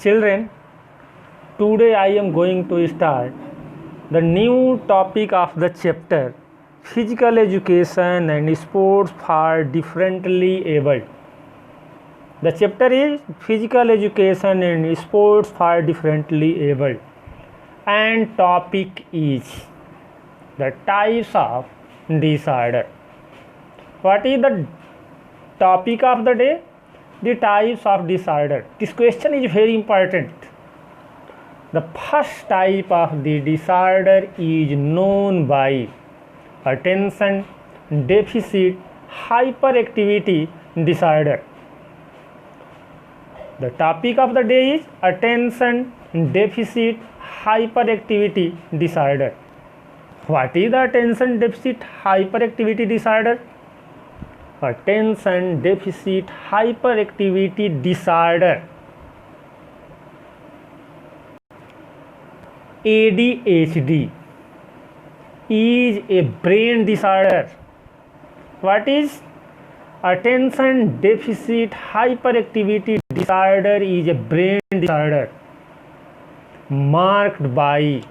Children, today I am going to start the new topic of the chapter Physical Education and Sports for Differently Abled. The chapter is Physical Education and Sports for Differently Abled, and topic is the types of disorder. What is the topic of the day? The types of disorder. This question is very important. The first type of the disorder is known by attention deficit hyperactivity disorder. The topic of the day is attention deficit hyperactivity disorder. What is the attention deficit hyperactivity disorder? Attention deficit hyperactivity disorder, ADHD, is a brain disorder. What is attention deficit hyperactivity disorder? Is a brain disorder marked by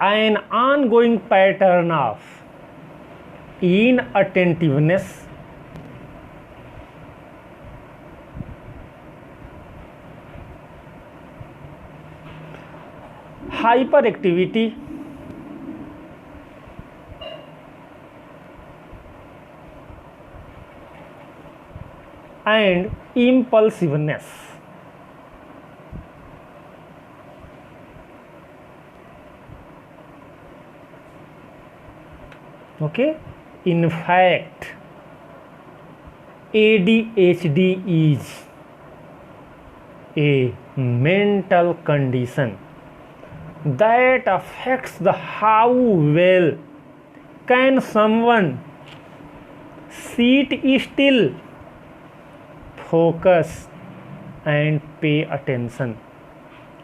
an ongoing pattern of inattentiveness, hyperactivity, and impulsiveness. Okay, in fact, ADHD is a mental condition that affects the how well can someone sit still, focus and pay attention.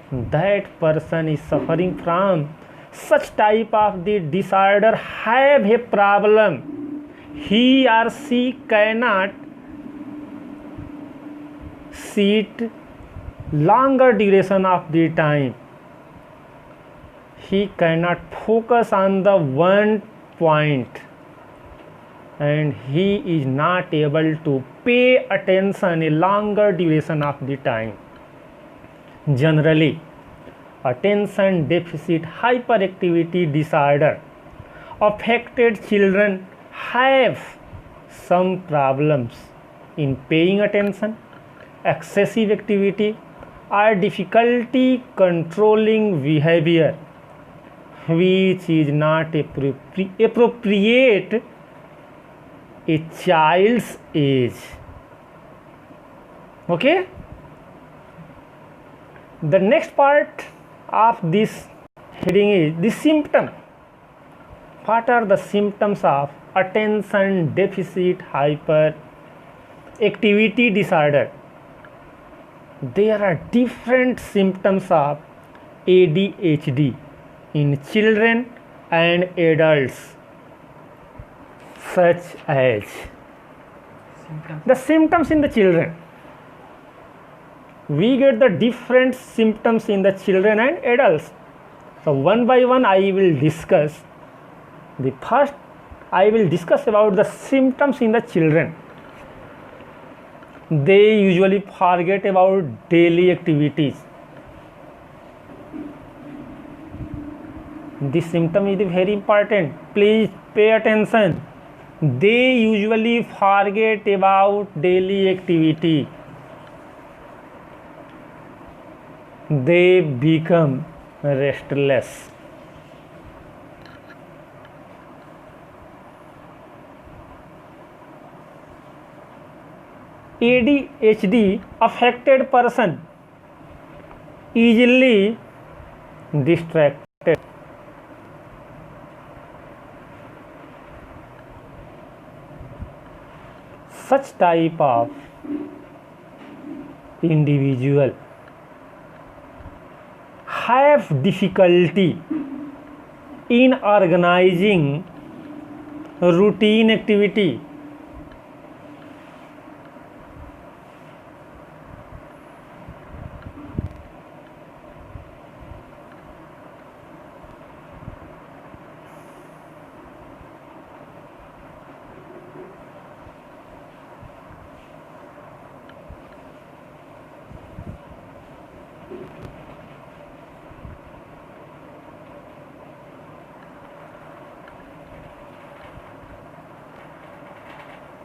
That person is suffering from such type of the disorder have a problem. He or she cannot sit longer duration of the time. He cannot focus on the one point, and he is not able to pay attention a longer duration of the time. Generally, attention deficit hyperactivity disorder affected children have some problems in paying attention, excessive activity, or difficulty controlling behavior which is not appropriate a child's age. Okay, the next part of this heading is the symptom. What are the symptoms of attention deficit hyperactivity disorder? There are different symptoms of ADHD in children and adults, such as the symptoms in the children. We get the different symptoms in the children and adults. So one by one I will discuss. The first I will discuss about the symptoms in the children. They usually forget about daily activities. This symptom is very important. Please pay attention. They usually forget about daily activity. They become restless. ADHD affected person easily distracted. Such type of individual have difficulty in organizing routine activity.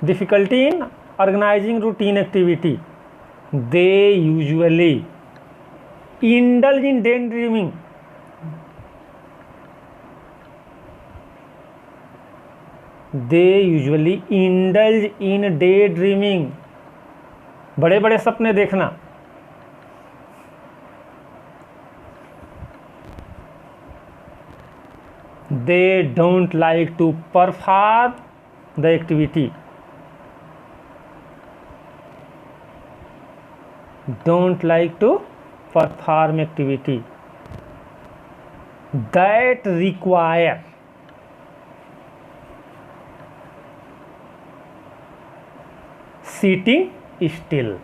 difficulty in organizing routine activity. They usually indulge in daydreaming. They usually indulge in daydreaming. बड़े बड़े सपने देखना. They don't like to perform the activity. Don't like to perform activity that require sitting still.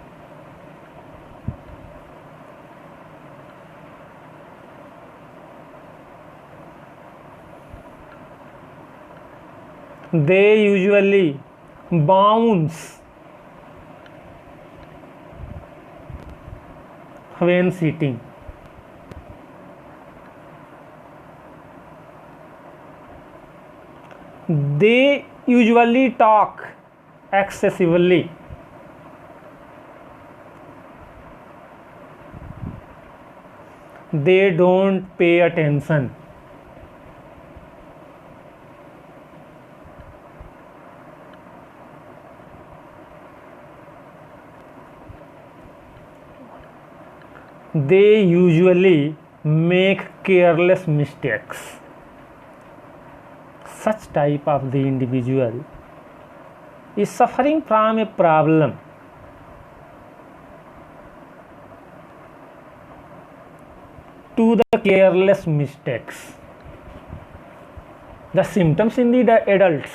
They usually bounce when sitting. They usually talk excessively. They don't pay attention. They usually make careless mistakes. Such type of the individual is suffering from a problem to the careless mistakes. The symptoms in the adults.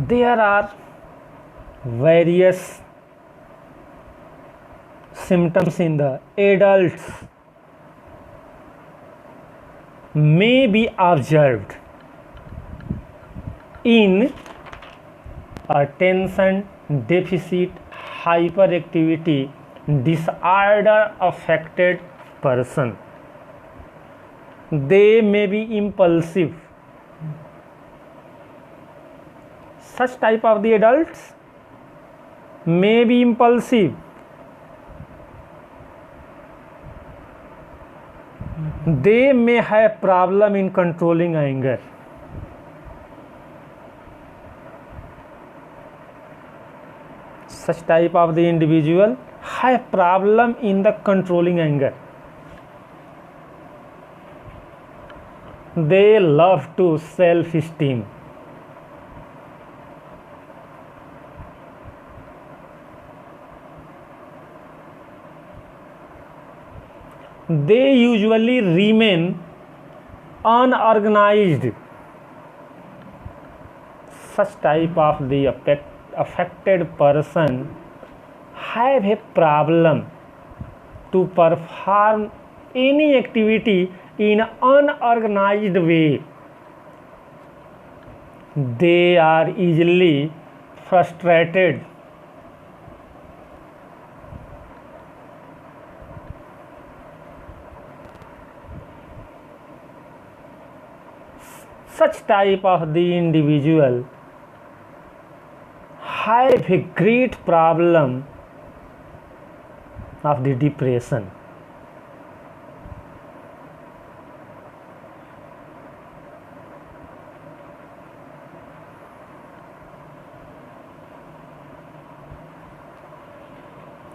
There are various symptoms in the adults may be observed in attention deficit hyperactivity disorder affected person. They may be impulsive. Such type of the adults may be impulsive. They may have problem in controlling anger. Such type of the individual have problem in the controlling anger. They love to self-esteem. They usually remain unorganized. Such type of the affected person have a problem to perform any activity in unorganized way. They are easily frustrated. Such type of the individual have a great problem of the depression.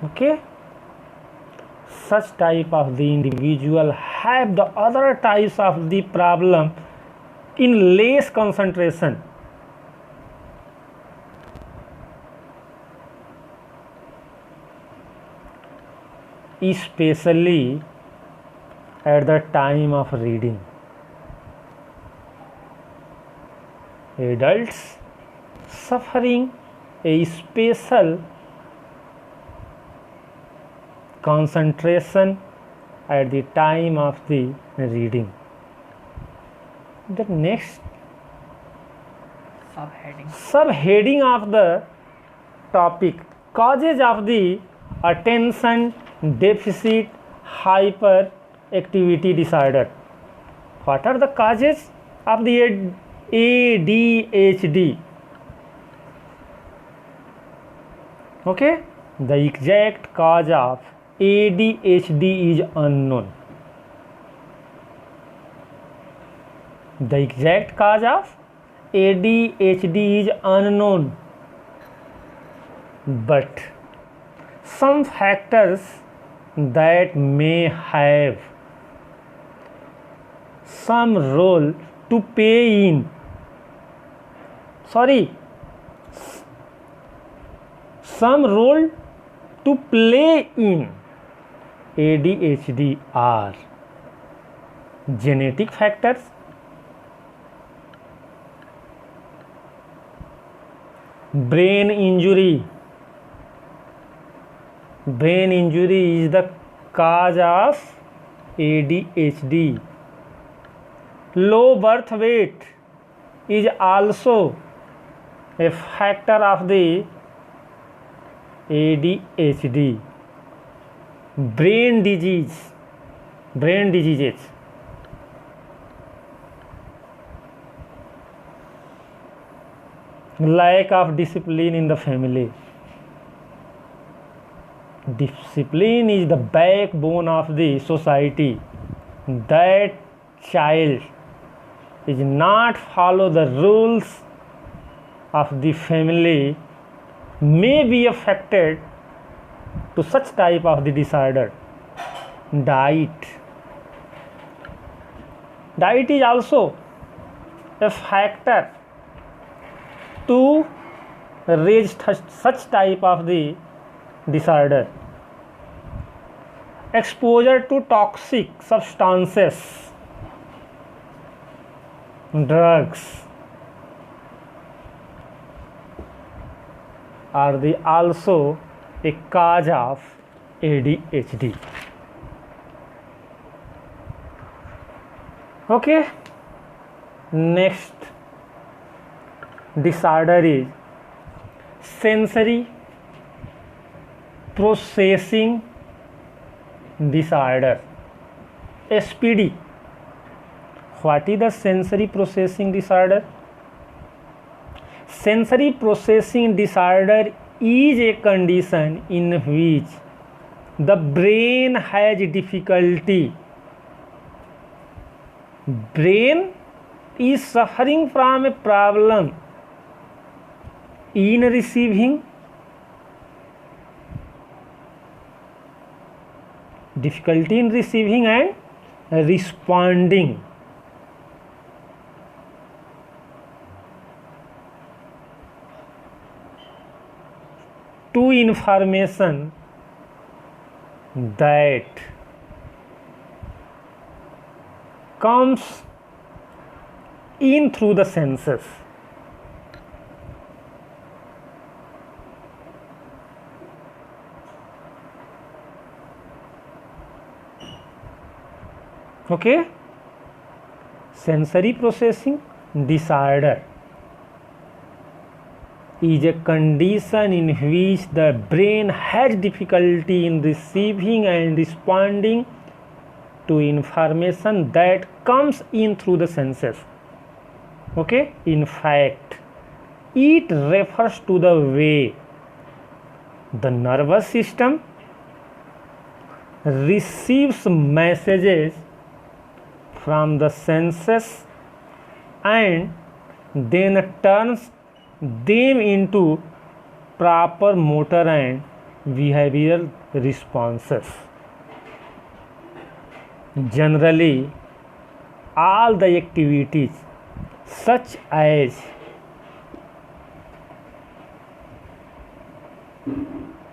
Okay, such type of the individual have the other types of the problem in less concentration. Especially at the time of reading. Adults suffering a special concentration at the time of the reading. The next subheading of the topic, causes of the attention deficit activity disorder. What are the causes of the ADHD? Okay, the exact cause of ADHD is unknown. The exact cause of ADHD is unknown, but some factors that may have some role to play in ADHD are genetic factors, brain injury. Brain injury is the cause of ADHD. Low birth weight is also a factor of the ADHD. Brain diseases, lack of discipline in the family. Discipline is the backbone of the society. That child is not follow the rules of the family may be affected to such type of the disorder. Diet is also a factor to raise such type of the disorder. Exposure to toxic substances, drugs are also a cause of ADHD. Okay, next disorder is sensory processing disorder, SPD. What is the sensory processing disorder? Sensory processing disorder is a condition in which the brain has difficulty. Brain is suffering from a problem in receiving, difficulty in receiving and responding to information that comes in through the senses. Okay, sensory processing disorder is a condition in which the brain has difficulty in receiving and responding to information that comes in through the senses. Okay, in fact, it refers to the way the nervous system receives messages from the senses and then turns them into proper motor and behavioral responses. Generally, all the activities such as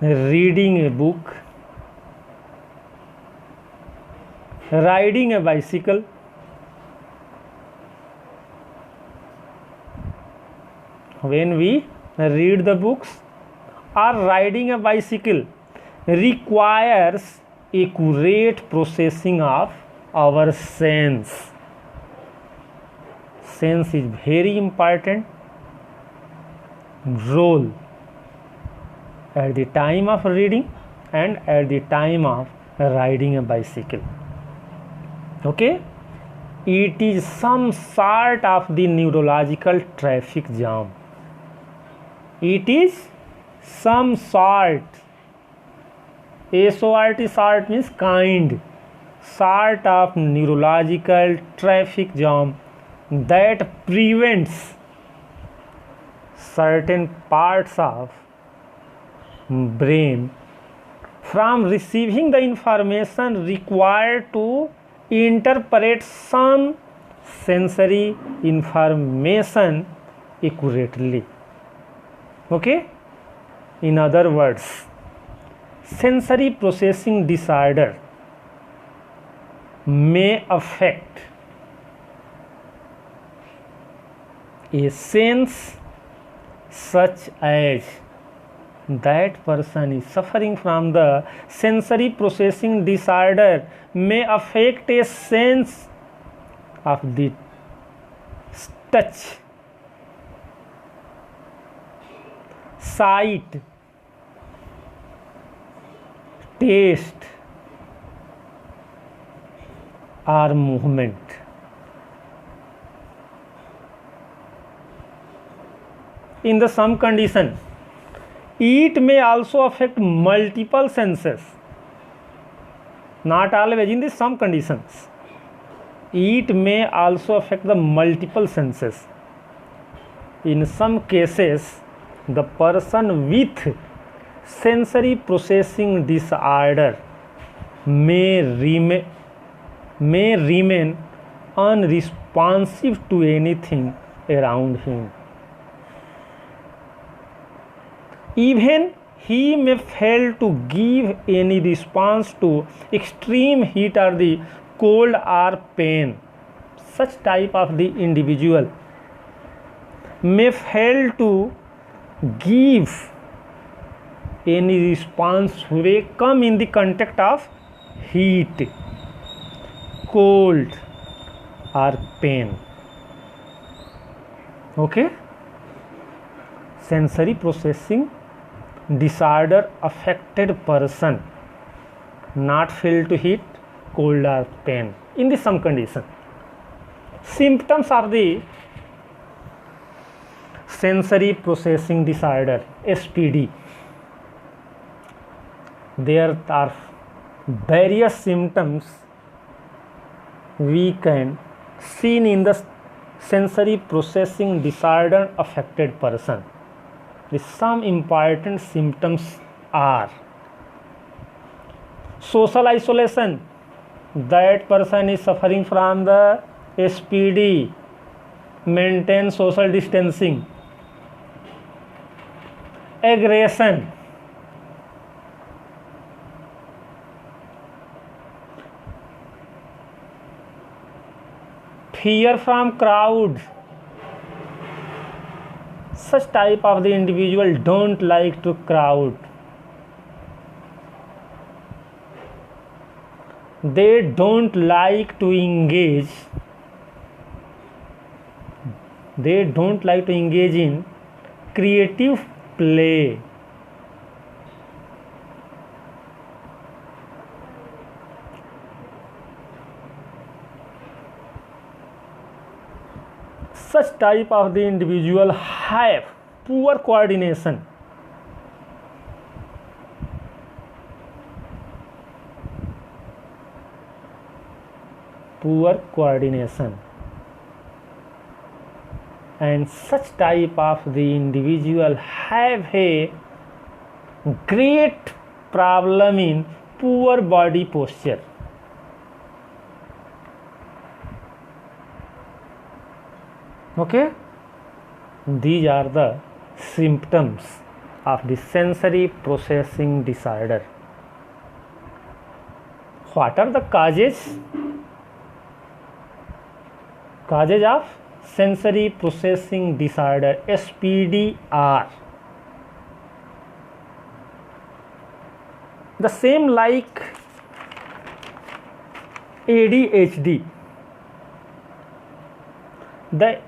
reading a book, riding a bicycle, when we read the books or riding a bicycle requires accurate processing of our sense. Sense is very important role at the time of reading and at the time of riding a bicycle. Okay, it is some sort of the neurological traffic jam. It is some sort. SORT, sort means kind, sort of neurological traffic jam that prevents certain parts of brain from receiving the information required to interpret some sensory information accurately. Okay, in other words, sensory processing disorder may affect a sense such as that person is suffering from the sensory processing disorder may affect a sense of the touch, sight, taste or movement. In the some condition, it may also affect multiple senses. Not always, in the some conditions, it may also affect the multiple senses. In some cases, the person with sensory processing disorder may remain unresponsive to anything around him. Even he may fail to give any response to extreme heat or the cold or pain. Such type of the individual may fail to give any response may come in the context of heat, cold or pain. Okay, sensory processing disorder affected person not feel to heat, cold or pain in the some condition. Symptoms of the sensory processing disorder, SPD. There are various symptoms we can see in the sensory processing disorder affected person. The some important symptoms are social isolation, that person is suffering from the SPD, maintain social distancing. Aggression, fear from crowd. Such type of the individual don't like to crowd. They don't like to engage. They don't like to engage in creative play. Such type of the individual have poor coordination. Poor coordination. And such type of the individual have a great problem in poor body posture. Okay, these are the symptoms of the sensory processing disorder. What are the causes? Causes of sensory processing disorder, SPD, are the same like ADHD. The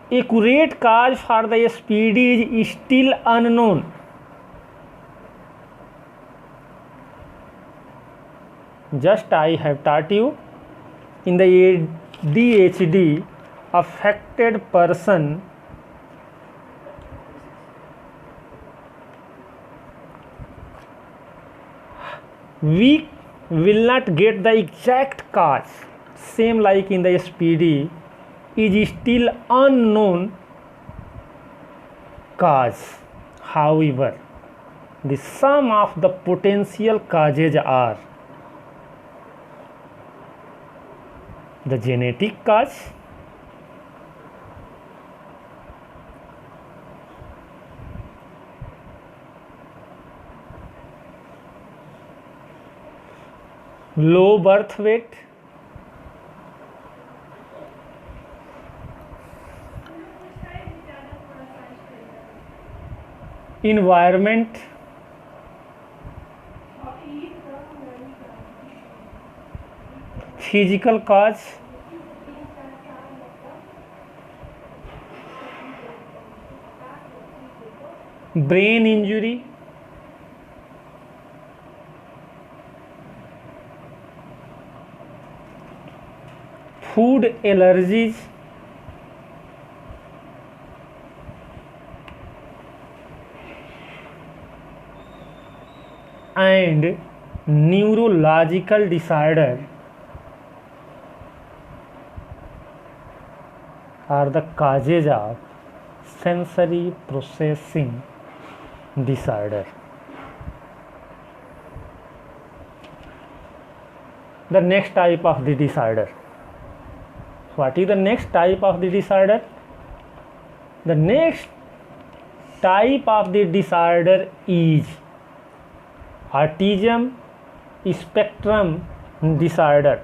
accurate cause for the SPD is still unknown. Just I have taught you in the ADHD affected person we will not get the exact cause, same like in the SPD, is still unknown cause. However, the sum of the potential causes are the genetic cause, low birth weight, environment, physical cause, brain injury, food allergies, and neurological disorder are the causes of sensory processing disorder. The next type of the disorder. What is the next type of the disorder? The next type of the disorder is autism spectrum disorder,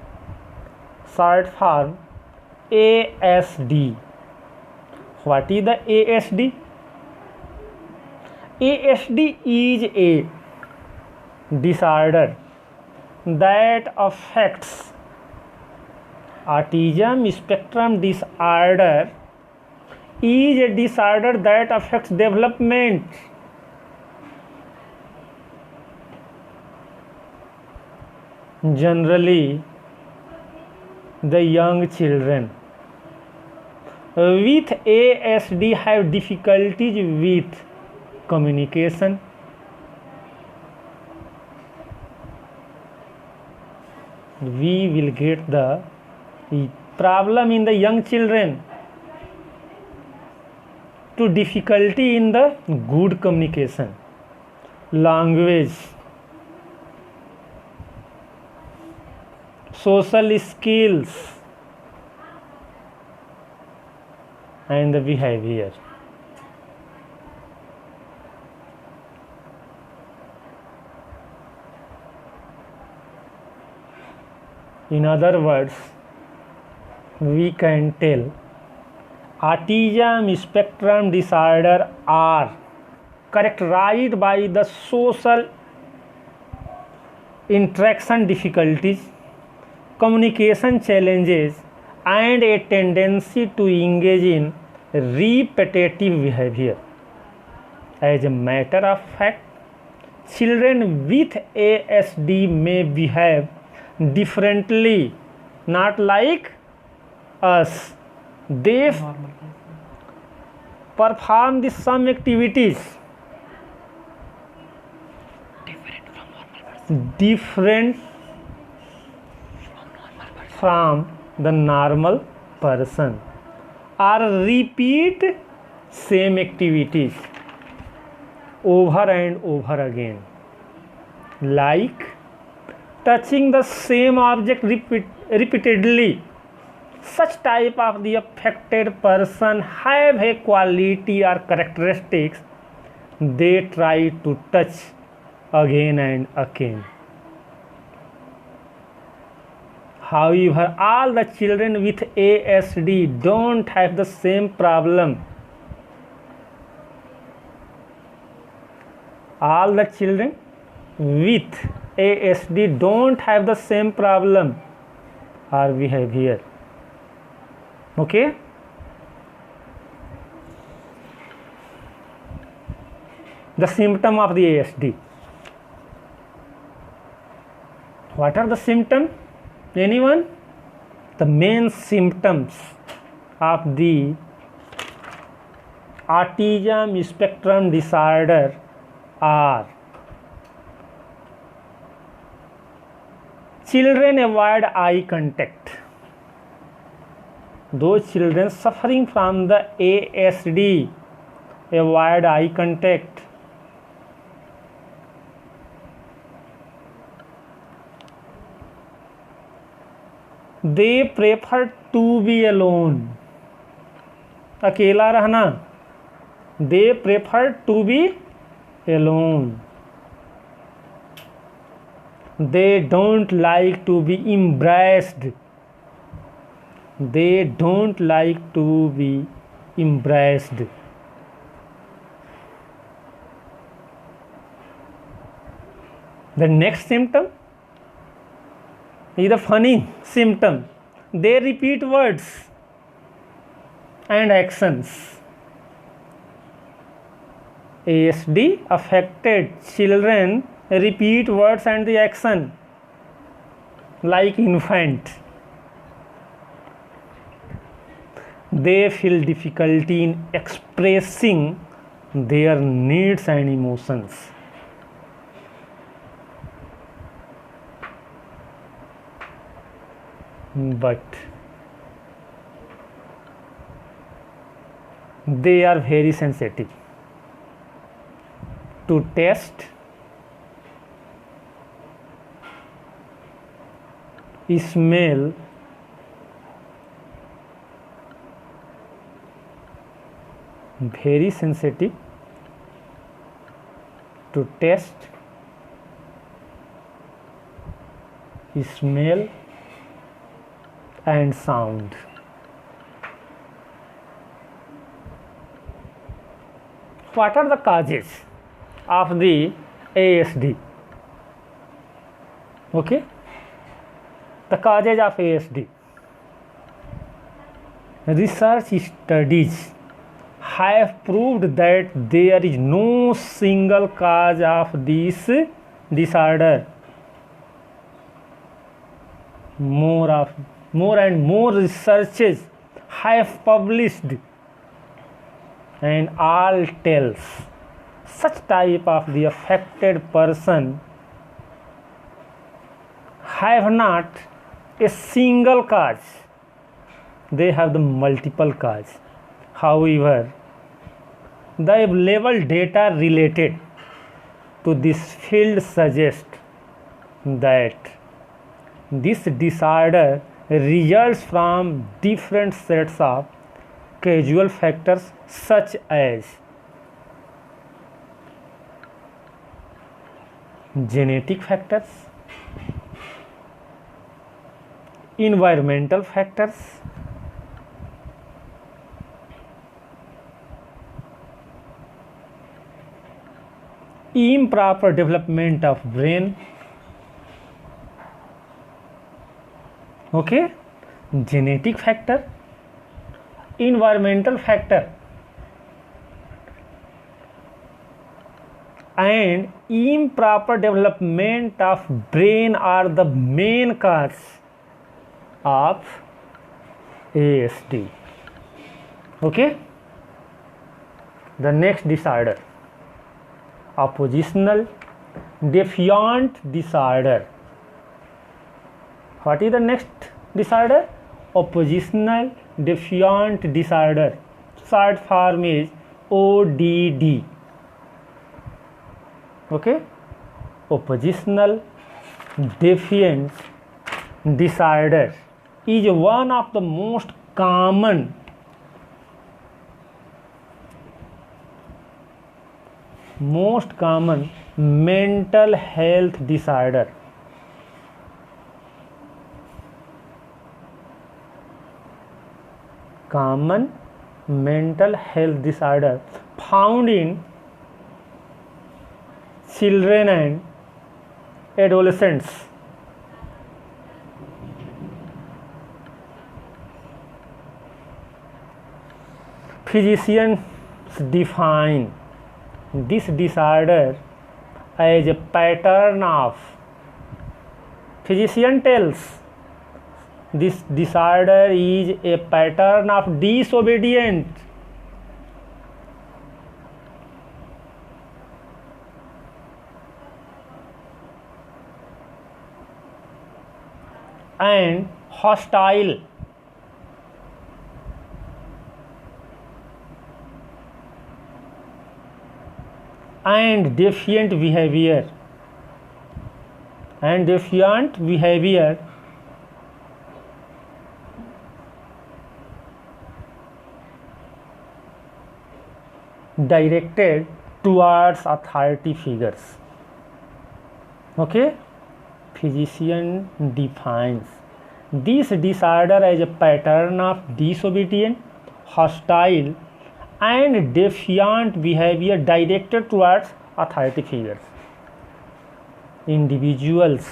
short form ASD. What is the ASD? ASD is a disorder that affects autism spectrum disorder is a disorder that affects development. Generally, the young children with ASD have difficulties with communication, we will get the problem in the young children to difficulty in the good communication, language, social skills, and the behavior. In other words, we can tell autism spectrum disorder are characterized by the social interaction difficulties, communication challenges, and a tendency to engage in repetitive behavior. As a matter of fact, children with ASD may behave differently, not like us. They perform the some activities different from the normal person, or repeat same activities over and over again, like touching the same object repeatedly. Such type of the affected person have a quality or characteristics they try to touch again and again. However, all the children with ASD don't have the same problem. All the children with ASD don't have the same problem or behavior. Okay? The symptom of the ASD. What are the symptoms? Anyone? The main symptoms of the autism spectrum disorder are: children avoid eye contact. Those children suffering from the ASD avoid eye contact. They prefer to be alone. अकेला रहना. They prefer to be alone. They don't like to be embraced. They don't like to be embraced. The next symptom is a funny symptom. They repeat words and actions. ASD affected children repeat words and the action like infant. They feel difficulty in expressing their needs and emotions. But they are very sensitive to taste, smell, very sensitive to taste, smell and sound. What are the causes of the ASD? Okay, the causes of ASD. Research studies have proved that there is no single cause of this disorder. More and more researches have published, and all tells such type of the affected person have not a single cause, they have the multiple cause. However, the available data related to this field suggest that this disorder results from different sets of causal factors such as genetic factors, environmental factors, improper development of brain. Okay, genetic factor, environmental factor, and improper development of brain are the main cause of ASD. Okay, the next disorder, oppositional defiant disorder. What is the next disorder? Oppositional defiant disorder. Short form is ODD. Okay, oppositional defiant disorder is one of the most common mental health disorder. Common mental health disorder found in children and adolescents. Physicians define this disorder as a pattern of, physician tells, This disorder is a pattern of disobedience and hostile and defiant behavior directed towards authority figures. Okay, physician defines this disorder as a pattern of disobedient, hostile and defiant behavior directed towards authority figures. Individuals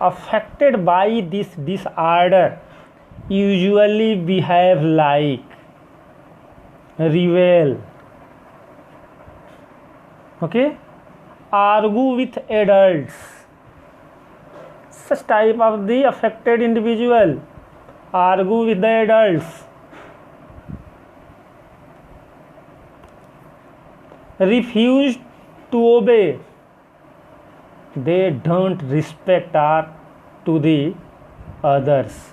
affected by this disorder usually behave like, rebel, okay, argue with adults. Such type of the affected individual argue with the adults, refuse to obey, they don't respect or to the others,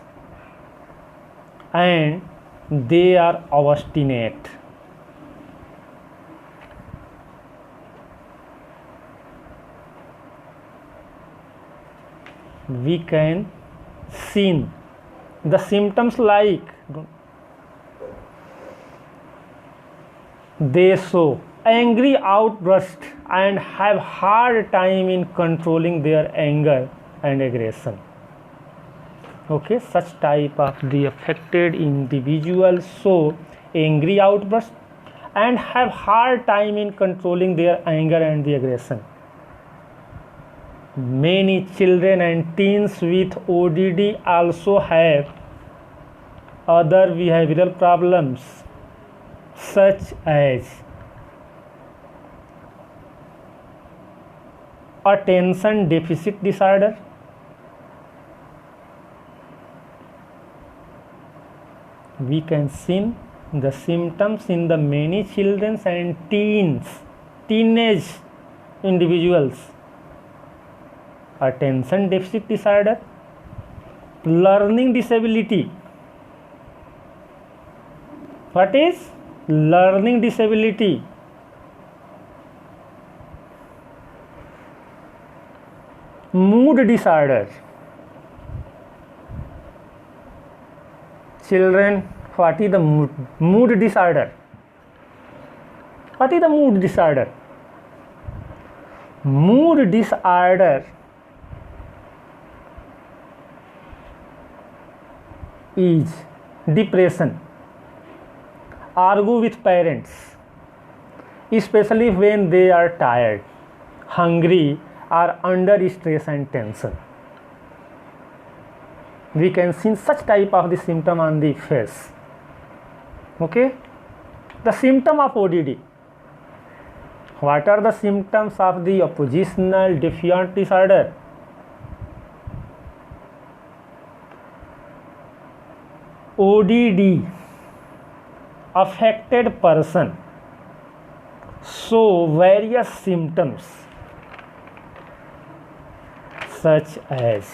and they are obstinate. We can see the symptoms like they show angry outburst and have hard time in controlling their anger and aggression. Okay, such type of the affected individuals show angry outburst and have hard time in controlling their anger and the aggression. Many children and teens with ODD also have other behavioral problems such as attention deficit disorder, we can see the symptoms in the many children and teenage individuals. Attention deficit disorder, learning disability. What is learning disability? Mood disorder. Children, what is the mood disorder? What is the mood disorder? Mood disorder is depression, argue with parents, especially when they are tired, hungry or under stress and tension. We can see such type of the symptom on the face. Okay, the symptom of ODD. What are the symptoms of the oppositional defiant disorder? ODD affected person show various symptoms such as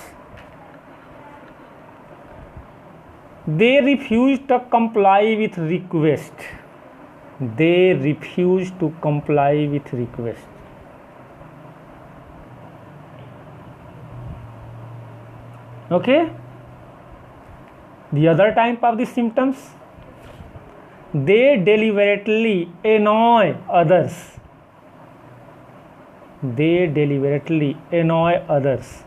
they refuse to comply with request. They refuse to comply with request. Okay. The other type of the symptoms, they deliberately annoy others. They deliberately annoy others.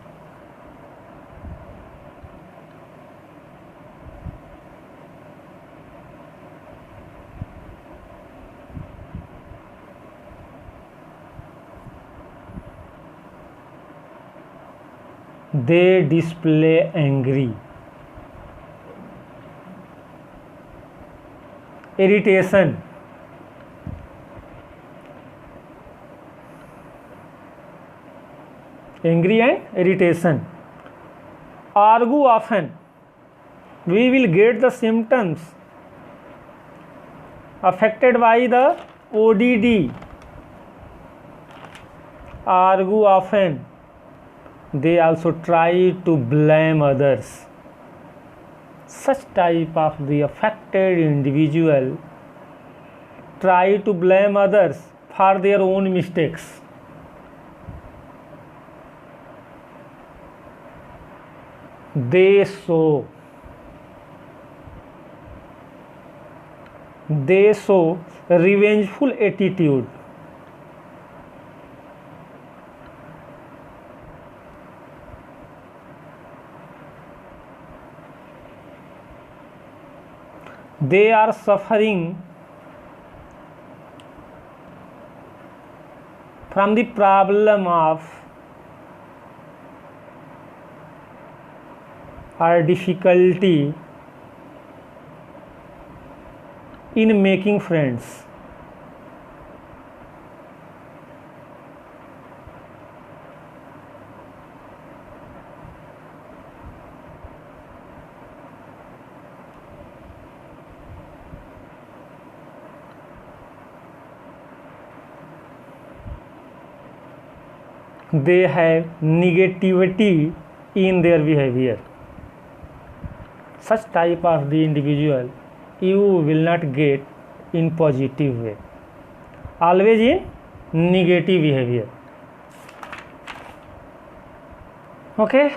They display angry, irritation, angry and irritation, argue often, we will get the symptoms affected by the ODD. Argue often. They also try to blame others. Such type of the affected individual try to blame others for their own mistakes. They show revengeful attitude. They are suffering from the problem of or difficulty in making friends. They have negativity in their behavior. Such type of the individual you will not get in positive way, always in negative behavior. Okay,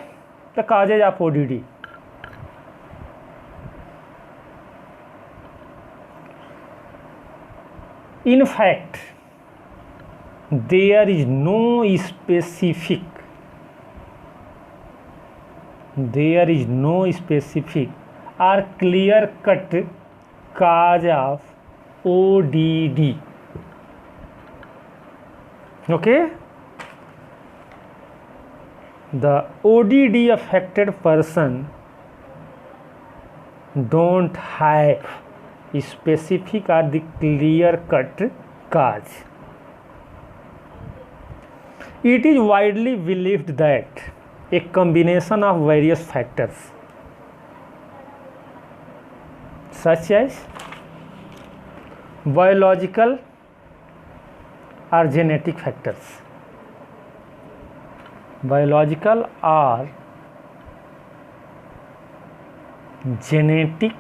the causes of ODD. In fact, there is no specific or clear cut cause of ODD. Okay, the ODD affected person don't have a specific or the clear cut cause. It is widely believed that a combination of various factors such as biological or genetic factors, biological or genetic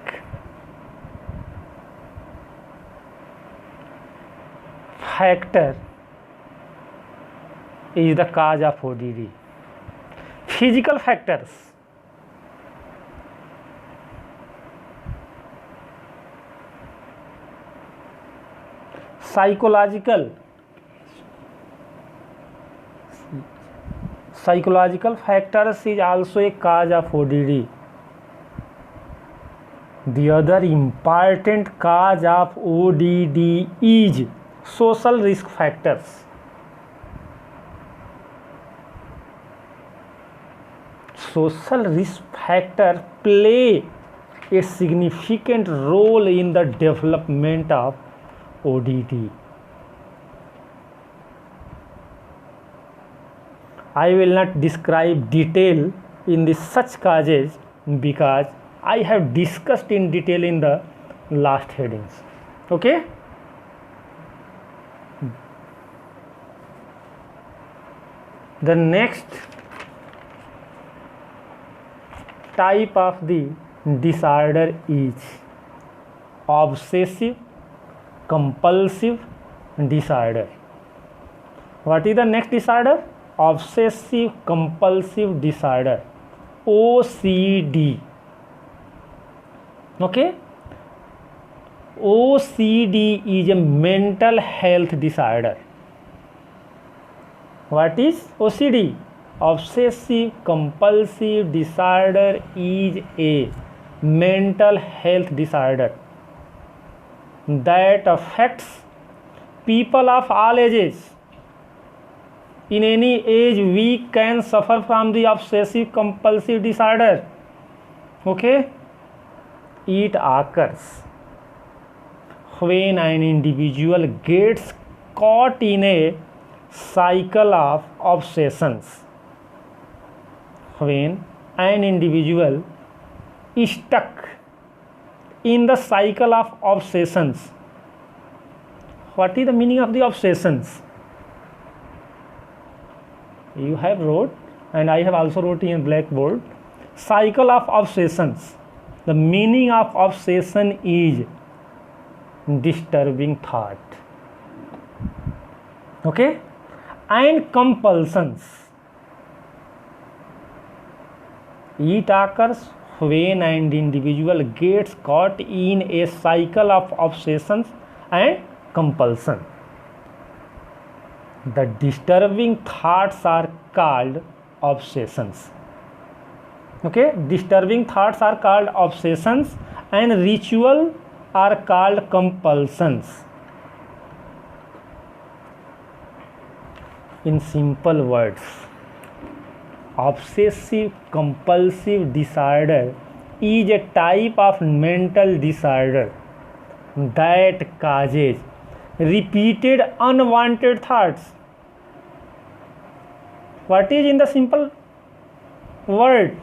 factor is the cause of ODD. Physical factors, psychological factors is also a cause of ODD. The other important cause of ODD is social risk factors. Social risk factors play a significant role in the development of ODD. I will not describe detail in the such causes because I have discussed in detail in the last headings. Okay. The next type of the disorder is obsessive compulsive disorder. What is the next disorder? Obsessive compulsive disorder, OCD. Okay, OCD is a mental health disorder. What is OCD? Obsessive compulsive disorder is a mental health disorder that affects people of all ages. In any age we can suffer from the obsessive compulsive disorder. Okay, it occurs when an individual gets caught in a cycle of obsessions. When an individual stuck in the cycle of obsessions. What is the meaning of the obsessions? You have wrote, and I have also wrote in blackboard, cycle of obsessions. The meaning of obsession is disturbing thought. Okay, and compulsions. It occurs when an individual gets caught in a cycle of obsessions and compulsion. The disturbing thoughts are called obsessions. Okay, disturbing thoughts are called obsessions and ritual are called compulsions. In simple words, obsessive compulsive disorder is a type of mental disorder that causes repeated unwanted thoughts. What is in the simple word?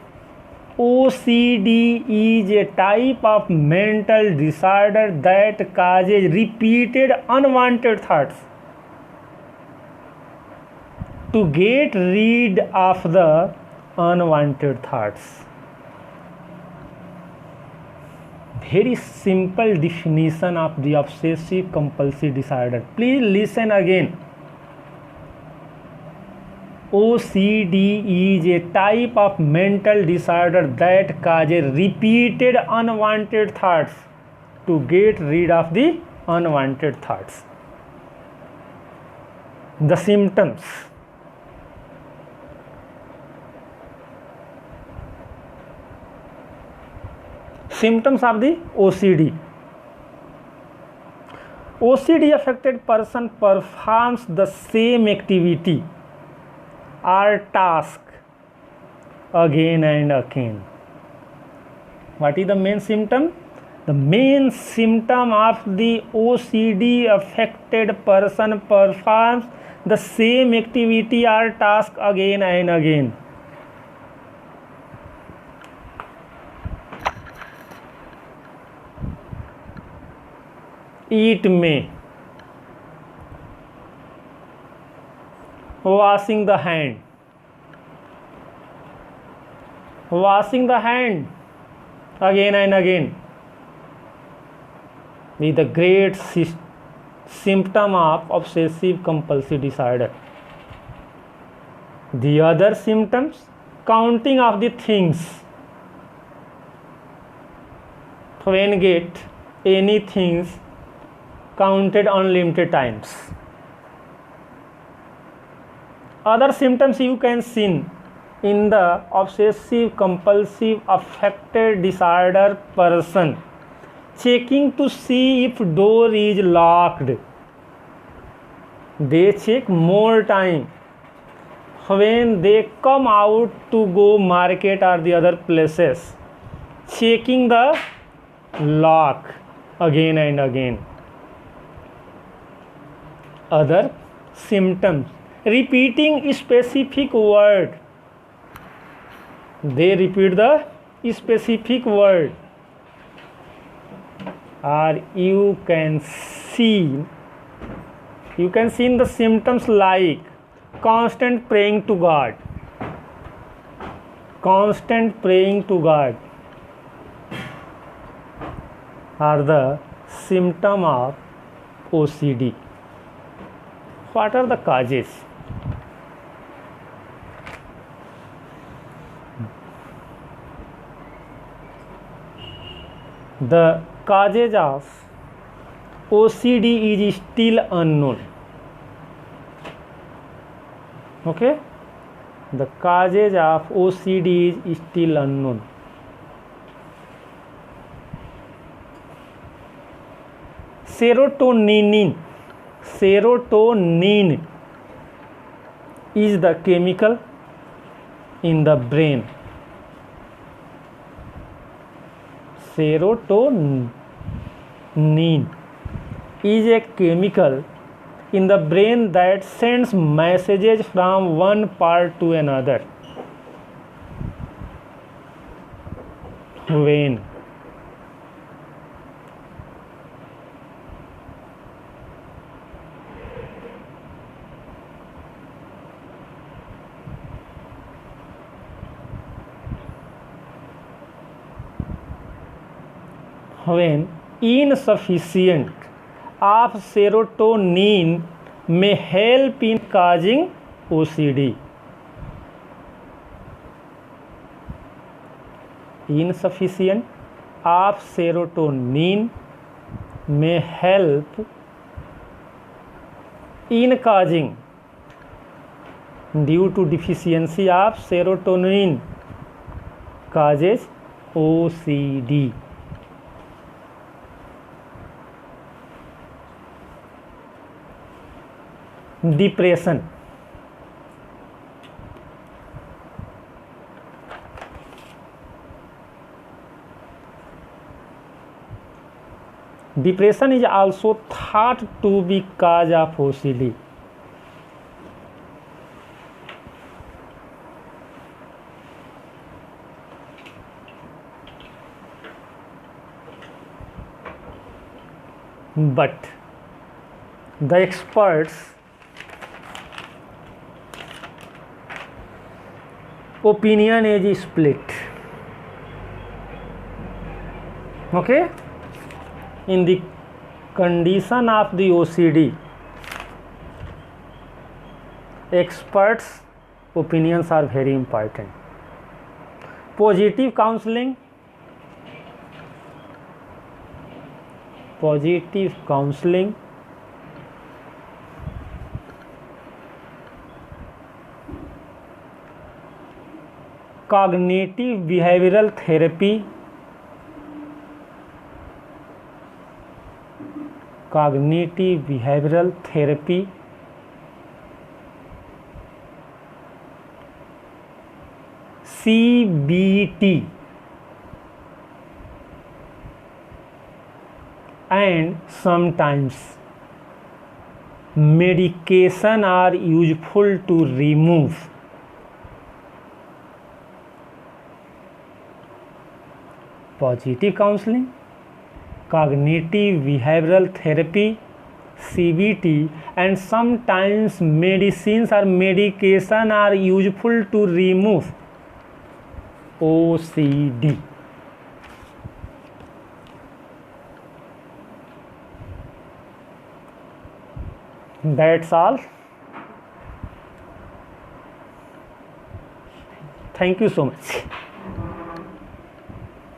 OCD is a type of mental disorder that causes repeated unwanted thoughts. To get rid of the unwanted thoughts. Very simple definition of the obsessive compulsive disorder. Please listen again. OCD is a type of mental disorder that causes repeated unwanted thoughts. To get rid of the unwanted thoughts. The symptoms. Symptoms of the OCD. OCD affected person performs the same activity or task again and again. What is the main symptom? The main symptom of the OCD affected person performs the same activity or task again and again. It may washing the hand again and again is the great symptom of obsessive compulsive disorder. The other symptoms, counting of the things. When get any things counted unlimited times. Other symptoms you can see in the obsessive compulsive affected disorder person. Checking to see if door is locked. They check more time when they come out to go market or the other places. Checking the lock again and again. Other symptoms, repeating specific word. They repeat the specific word. Or you can see in the symptoms like constant praying to God. Constant praying to God are the symptom of OCD. What are the causes? The causes of OCD is still unknown. Okay? The causes of OCD is still unknown. Serotonin is the chemical in the brain. Serotonin is a chemical in the brain that sends messages from one part to another. when insufficient of serotonin may help in causing OCD. Insufficient of serotonin may help in causing, due to deficiency of serotonin causes OCD. Depression. Depression is also thought to be cause of OCD. But the experts' opinion is split. Okay? In the condition of the OCD, experts' opinions are very important. Positive counseling, cognitive behavioral therapy, CBT, and sometimes medication are useful to remove positive counseling, cognitive behavioral therapy, CBT, and sometimes medicines or medication are useful to remove OCD. That's all. Thank you so much.